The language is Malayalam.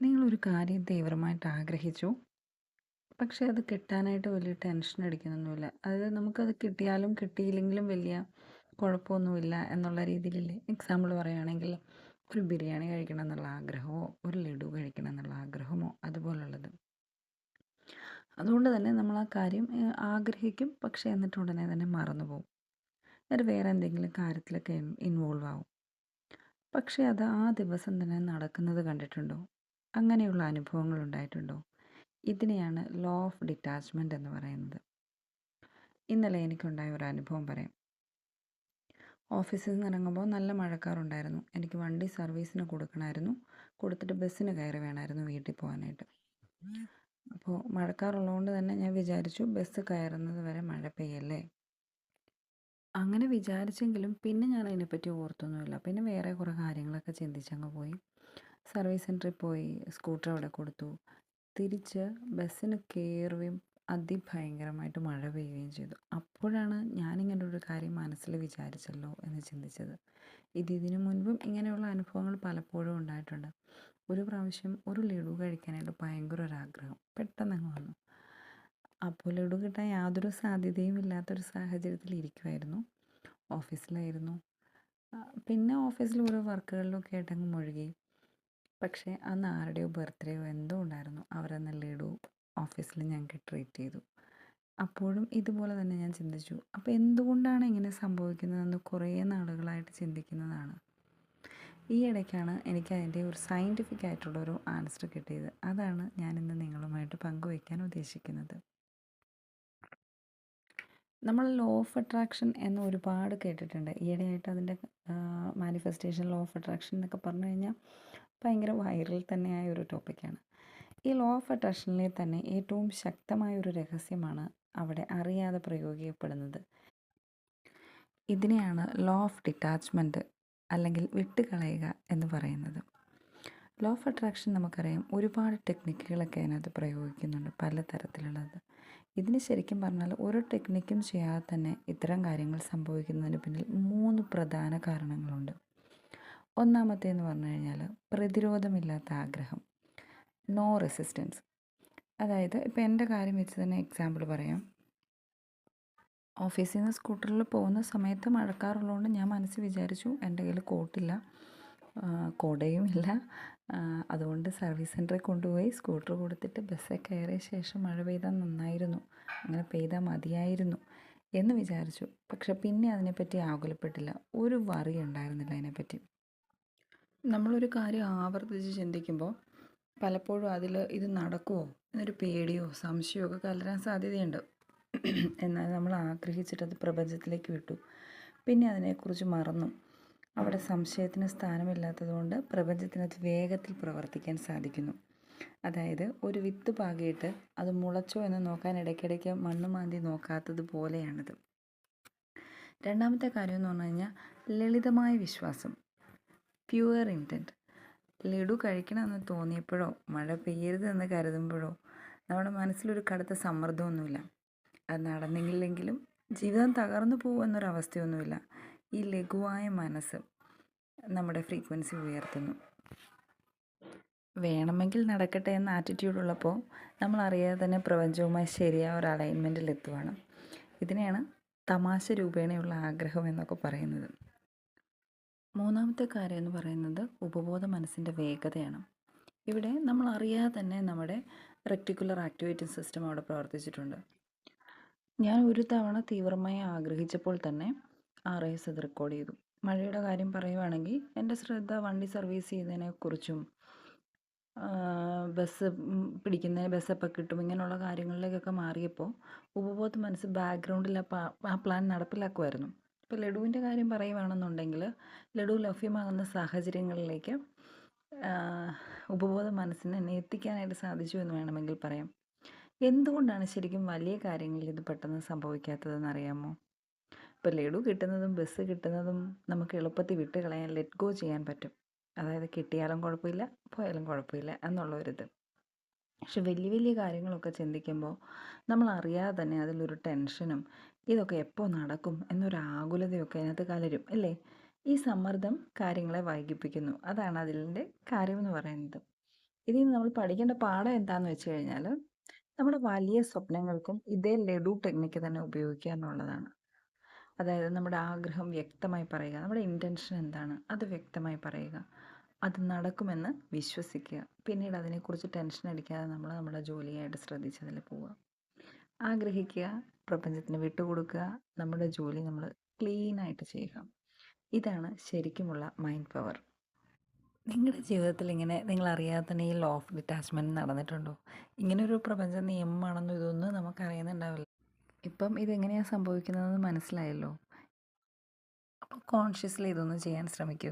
നിങ്ങളൊരു കാര്യം തീവ്രമായിട്ട് ആഗ്രഹിച്ചു. പക്ഷേ അത് കിട്ടാനായിട്ട് വലിയ ടെൻഷൻ അടിക്കുന്നൊന്നുമില്ല. അതായത് നമുക്കത് കിട്ടിയാലും കിട്ടിയില്ലെങ്കിലും വലിയ കുഴപ്പമൊന്നുമില്ല എന്നുള്ള രീതിയിലല്ലേ. എക്സാമ്പിൾ പറയുകയാണെങ്കിൽ ഒരു ബിരിയാണി കഴിക്കണം എന്നുള്ള ആഗ്രഹമോ ഒരു ലഡു കഴിക്കണം എന്നുള്ള ആഗ്രഹമോ അതുപോലുള്ളത്. അതുകൊണ്ട് തന്നെ നമ്മൾ ആ കാര്യം ആഗ്രഹിക്കും. പക്ഷേ എന്നിട്ട് ഉടനെ തന്നെ മറന്നു പോകും. എന്നിട്ട് വേറെ എന്തെങ്കിലും കാര്യത്തിലൊക്കെ ഇൻവോൾവ് ആവും. പക്ഷേ അത് ആ ദിവസം തന്നെ നടക്കുന്നത് കണ്ടിട്ടുണ്ടോ? അങ്ങനെയുള്ള അനുഭവങ്ങൾ ഉണ്ടായിട്ടുണ്ടോ? ഇതിനെയാണ് ലോ ഓഫ് ഡിറ്റാച്ച്മെൻറ്റ് എന്ന് പറയുന്നത്. ഇന്നലെ എനിക്കുണ്ടായ ഒരു അനുഭവം പറയാം. ഓഫീസിൽ നിന്ന് ഇറങ്ങുമ്പോൾ നല്ല മഴക്കാറുണ്ടായിരുന്നു. എനിക്ക് വണ്ടി സർവീസിന് കൊടുക്കണമായിരുന്നു. കൊടുത്തിട്ട് ബസ്സിന് കയറി വേണമായിരുന്നു വീട്ടിൽ പോകാനായിട്ട്. അപ്പോൾ മഴക്കാറുള്ളതുകൊണ്ട് തന്നെ ഞാൻ വിചാരിച്ചു ബസ് കയറുന്നത് വരെ മഴ പെയ്യല്ലേ. അങ്ങനെ വിചാരിച്ചെങ്കിലും പിന്നെ ഞാൻ അതിനെപ്പറ്റി ഓർത്തൊന്നുമില്ല. പിന്നെ വേറെ കുറേ കാര്യങ്ങളൊക്കെ ചിന്തിച്ചങ്ങ് പോയി. സർവീസ് സെൻറ്ററിൽ പോയി സ്കൂട്ടർ അവിടെ കൊടുത്തു. തിരിച്ച് ബസ്സിന് കയറുകയും അതിഭയങ്കരമായിട്ട് മഴ പെയ്യുകയും ചെയ്തു. അപ്പോഴാണ് ഞാനിങ്ങനൊരു കാര്യം മനസ്സിൽ വിചാരിച്ചല്ലോ എന്ന് ചിന്തിച്ചത്. ഇതിനു മുൻപും ഇങ്ങനെയുള്ള അനുഭവങ്ങൾ പലപ്പോഴും ഉണ്ടായിട്ടുണ്ട്. ഒരു പ്രാവശ്യം ഒരു ലഡു കഴിക്കാനായിട്ട് ഭയങ്കര ഒരാഗ്രഹം പെട്ടെന്നങ്ങ് വന്നു. അപ്പോൾ ലഡു കിട്ടാൻ യാതൊരു സാധ്യതയും ഇല്ലാത്തൊരു സാഹചര്യത്തിൽ ഇരിക്കുമായിരുന്നു. ഓഫീസിലായിരുന്നു. പിന്നെ ഓഫീസിൽ ഓരോ വർക്കുകളിലൊക്കെ ആയിട്ടങ്ങ് മുഴുകി. പക്ഷേ അന്ന് ആരുടെയോ ബർത്ത്ഡേയോ എന്തോ ഉണ്ടായിരുന്നു. അവരന്ന് ലഡു ഓഫീസിൽ ഞങ്ങൾക്ക് ട്രീറ്റ് ചെയ്തു. അപ്പോഴും ഇതുപോലെ തന്നെ ഞാൻ ചിന്തിച്ചു. അപ്പോൾ എന്തുകൊണ്ടാണ് ഇങ്ങനെ സംഭവിക്കുന്നതെന്ന് കുറേ നാളുകളായിട്ട് ചിന്തിക്കുന്നതാണ്. ഈ ഇടയ്ക്കാണ് എനിക്ക് അതിൻ്റെ ഒരു സയൻറ്റിഫിക് ആയിട്ടുള്ളൊരു ആൻസർ കിട്ടിയത്. അതാണ് ഞാനിന്ന് നിങ്ങളുമായിട്ട് പങ്കുവയ്ക്കാൻ ഉദ്ദേശിക്കുന്നത്. നമ്മൾ ലോ ഓഫ് അട്രാക്ഷൻ എന്ന് ഒരുപാട് കേട്ടിട്ടുണ്ട്. ഈയിടെയായിട്ട് അതിൻ്റെ മാനിഫെസ്റ്റേഷൻ ലോ ഓഫ് അട്രാക്ഷൻ എന്നൊക്കെ പറഞ്ഞു കഴിഞ്ഞാൽ ഭയങ്കര വൈറൽ തന്നെയായ ഒരു ടോപ്പിക്കാണ്. ഈ ലോ ഓഫ് അട്രാക്ഷനിലെ തന്നെ ഏറ്റവും ശക്തമായ ഒരു രഹസ്യമാണ് അവിടെ അറിയാതെ പ്രയോഗിക്കപ്പെടുന്നത്. ഇതിനെയാണ് ലോ ഓഫ് ഡിറ്റാച്ച്മെൻറ്റ് അല്ലെങ്കിൽ വിട്ടുകളയുക എന്ന് പറയുന്നത്. ലോ ഓഫ് അട്രാക്ഷൻ നമുക്കറിയാം ഒരുപാട് ടെക്നിക്കുകളൊക്കെ അതിനകത്ത് പ്രയോഗിക്കുന്നുണ്ട്, പലതരത്തിലുള്ളത്. ഇതിന് ശരിക്കും പറഞ്ഞാൽ ഒരു ടെക്നിക്കും ചെയ്യാതെ തന്നെ ഇത്തരം കാര്യങ്ങൾ സംഭവിക്കുന്നതിന് പിന്നിൽ 3 പ്രധാന കാരണങ്ങളുണ്ട്. ഒന്നാമത്തേന്ന് പറഞ്ഞു കഴിഞ്ഞാൽ പ്രതിരോധമില്ലാത്ത ആഗ്രഹം, നോ റെസിസ്റ്റൻസ്. അതായത് ഇപ്പോൾ എൻ്റെ കാര്യം വെച്ച് തന്നെ എക്സാമ്പിൾ പറയാം. ഓഫീസിൽ നിന്ന് സ്കൂട്ടറിൽ പോകുന്ന സമയത്ത് മഴക്കാറുള്ളതുകൊണ്ട് ഞാൻ മനസ്സിൽ വിചാരിച്ചു എൻ്റെ കയ്യിൽ കോട്ടില്ല, കുടയുമില്ല. അതുകൊണ്ട് സർവീസ് സെൻറ്ററിൽ കൊണ്ടുപോയി സ്കൂട്ടർ കൊടുത്തിട്ട് ബസ്സിൽ കയറിയ ശേഷം മഴ പെയ്താൽ നന്നായിരുന്നു, അങ്ങനെ പെയ്താൽ മതിയായിരുന്നു എന്ന് വിചാരിച്ചു. പക്ഷെ പിന്നെ അതിനെപ്പറ്റി ആകുലപ്പെട്ടില്ല. ഒരു വറി ഉണ്ടായിരുന്നില്ല അതിനെപ്പറ്റി. നമ്മളൊരു കാര്യം ആവർത്തിച്ച് ചിന്തിക്കുമ്പോൾ പലപ്പോഴും അതിൽ ഇത് നടക്കുമോ എന്നൊരു പേടിയോ സംശയമോ ഒക്കെ കലരാൻ സാധ്യതയുണ്ട്. എന്നാൽ നമ്മൾ ആഗ്രഹിച്ചിട്ടത് പ്രപഞ്ചത്തിലേക്ക് വിട്ടു. പിന്നെ അതിനെക്കുറിച്ച് മറന്നു. അവിടെ സംശയത്തിന് സ്ഥാനമില്ലാത്തതുകൊണ്ട് പ്രപഞ്ചത്തിനത് വേഗത്തിൽ പ്രവർത്തിക്കാൻ സാധിക്കുന്നു. അതായത് ഒരു വിത്ത് പാകിയിട്ട് അത് മുളച്ചോ എന്ന് നോക്കാൻ ഇടയ്ക്കിടയ്ക്ക് മണ്ണ് മാന്തി നോക്കാത്തത് പോലെയാണിത്. രണ്ടാമത്തെ കാര്യം എന്ന് പറഞ്ഞു കഴിഞ്ഞാൽ ലളിതമായ വിശ്വാസം, പ്യുവർ ഇൻറ്റൻറ്റ്. ലഡു കഴിക്കണമെന്ന് തോന്നിയപ്പോഴോ മഴ പെയ്യരുതെന്ന് കരുതുമ്പോഴോ നമ്മുടെ മനസ്സിലൊരു കടുത്ത സമ്മർദ്ദമൊന്നുമില്ല. അത് നടന്നില്ലെങ്കിലും ജീവിതം തകർന്നു പോകുമെന്നൊരവസ്ഥയൊന്നുമില്ല. ഈ ലഘുവായ മനസ്സ് നമ്മുടെ ഫ്രീക്വൻസി ഉയർത്തുന്നു. വേണമെങ്കിൽ നടക്കട്ടെ എന്ന ആറ്റിറ്റ്യൂഡുള്ളപ്പോൾ നമ്മളറിയാതെ തന്നെ പ്രപഞ്ചവുമായി ശരിയായ ഒരു അലൈൻമെൻറ്റിൽ എത്തുവാണ്. ഇതിനെയാണ് തമാശ രൂപേണയുള്ള ആഗ്രഹം എന്നൊക്കെ പറയുന്നത്. മൂന്നാമത്തെ കാര്യം എന്ന് പറയുന്നത് ഉപബോധ മനസ്സിൻ്റെ വേഗതയാണ്. ഇവിടെ നമ്മൾ അറിയാതെ തന്നെ നമ്മുടെ റെക്ടിക്കുലർ ആക്ടിവേറ്റിംഗ് സിസ്റ്റം അവിടെ പ്രവർത്തിച്ചിട്ടുണ്ട്. ഞാൻ ഒരു തവണ തീവ്രമായി ആഗ്രഹിച്ചപ്പോൾ തന്നെ RIS അത് റെക്കോർഡ് ചെയ്തു. മഴയുടെ കാര്യം പറയുവാണെങ്കിൽ എൻ്റെ ശ്രദ്ധ വണ്ടി സർവീസ് ചെയ്യുന്നതിനെക്കുറിച്ചും ബസ് ബസ് എപ്പോൾ കിട്ടും ഇങ്ങനെയുള്ള കാര്യങ്ങളിലേക്കൊക്കെ മാറിയപ്പോൾ ഉപബോധ മനസ്സ് ബാക്ക്ഗ്രൗണ്ടിൽ ആ പ്ലാൻ നടപ്പിലാക്കുമായിരുന്നു. ഇപ്പോൾ ലഡുവിൻ്റെ കാര്യം പറയുകയാണെന്നുണ്ടെങ്കിൽ ലഡു ലഭ്യമാകുന്ന സാഹചര്യങ്ങളിലേക്ക് ഉപബോധ മനസ്സിനെ എന്നെ എത്തിക്കാനായിട്ട് സാധിച്ചു എന്ന് വേണമെങ്കിൽ പറയാം. എന്തുകൊണ്ടാണ് ശരിക്കും വലിയ കാര്യങ്ങളിൽ ഇത് പെട്ടെന്ന് സംഭവിക്കാത്തതെന്ന് അറിയാമോ? ഇപ്പോൾ ലഡു കിട്ടുന്നതും ബസ് കിട്ടുന്നതും നമുക്ക് എളുപ്പത്തിൽ വിട്ട് കളയാൻ ലെറ്റ് ഗോ ചെയ്യാൻ പറ്റും. അതായത് കിട്ടിയാലും കുഴപ്പമില്ല പോയാലും കുഴപ്പമില്ല എന്നുള്ളൊരിത്. പക്ഷെ വലിയ വലിയ കാര്യങ്ങളൊക്കെ ചിന്തിക്കുമ്പോൾ നമ്മൾ അറിയാതെ തന്നെ അതിലൊരു ടെൻഷനും ഇതൊക്കെ എപ്പോൾ നടക്കും എന്നൊരു ആകുലതയൊക്കെ അതിനകത്ത് കലരും അല്ലേ. ഈ സമ്മർദ്ദം കാര്യങ്ങളെ വൈകിപ്പിക്കുന്നു. അതാണ് അതിൻ്റെ കാര്യമെന്ന് പറയുന്നത്. ഇതിൽ നിന്ന് നമ്മൾ പഠിക്കേണ്ട പാഠം എന്താണെന്ന് വെച്ച് കഴിഞ്ഞാൽ നമ്മുടെ വലിയ സ്വപ്നങ്ങൾക്കും ഇതേ ലഡു ടെക്നിക്ക് തന്നെ ഉപയോഗിക്കുക എന്നുള്ളതാണ്. അതായത് നമ്മുടെ ആഗ്രഹം വ്യക്തമായി പറയുക, നമ്മുടെ ഇൻറ്റൻഷൻ എന്താണ് അത് വ്യക്തമായി പറയുക, അത് നടക്കുമെന്ന് വിശ്വസിക്കുക. പിന്നീട് അതിനെക്കുറിച്ച് ടെൻഷൻ അടിക്കാതെ നമ്മൾ നമ്മുടെ ജോലിയായിട്ട് ശ്രദ്ധിച്ചതിൽ പോവുക. ആഗ്രഹിക്കുക, പ്രപഞ്ചത്തിന് വിട്ടുകൊടുക്കുക, നമ്മുടെ ജോലി നമ്മൾ ക്ലീനായിട്ട് ചെയ്യുക. ഇതാണ് ശരിക്കുമുള്ള മൈൻഡ് പവർ. നിങ്ങളുടെ ജീവിതത്തിൽ ഇങ്ങനെ നിങ്ങളറിയാതെ തന്നെ ഈ ലോ ഓഫ് ഡിറ്റാച്ച്മെൻറ്റ് നടന്നിട്ടുണ്ടോ? ഇങ്ങനൊരു പ്രപഞ്ച നിയമമാണെന്നും ഇതൊന്നും നമുക്കറിയുന്നുണ്ടാവില്ല. ഇപ്പം ഇതെങ്ങനെയാണ് സംഭവിക്കുന്നതെന്ന് മനസ്സിലായല്ലോ. അപ്പോൾ കോൺഷ്യസ്ലി ഇതൊന്ന് ചെയ്യാൻ ശ്രമിക്കൂ.